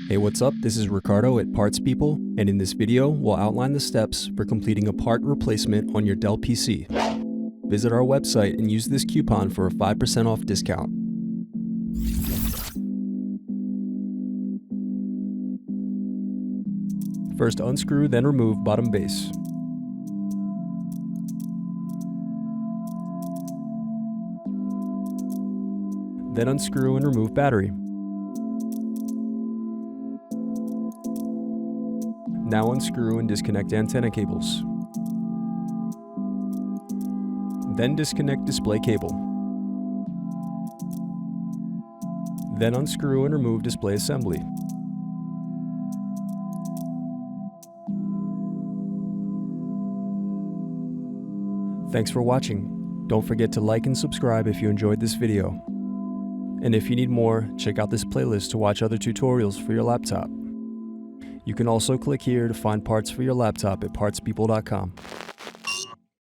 Hey, what's up? This is Ricardo at Parts People, and in this video, we'll outline the steps for completing a part replacement on your Dell PC. Visit our website and use this coupon for a 5% off discount. First, unscrew, then remove bottom base. Then unscrew and remove battery. Now unscrew and disconnect antenna cables. Then disconnect display cable. Then unscrew and remove display assembly. Thanks for watching. Don't forget to like and subscribe if you enjoyed this video. And if you need more, check out this playlist to watch other tutorials for your laptop. You can also click here to find parts for your laptop at partspeople.com.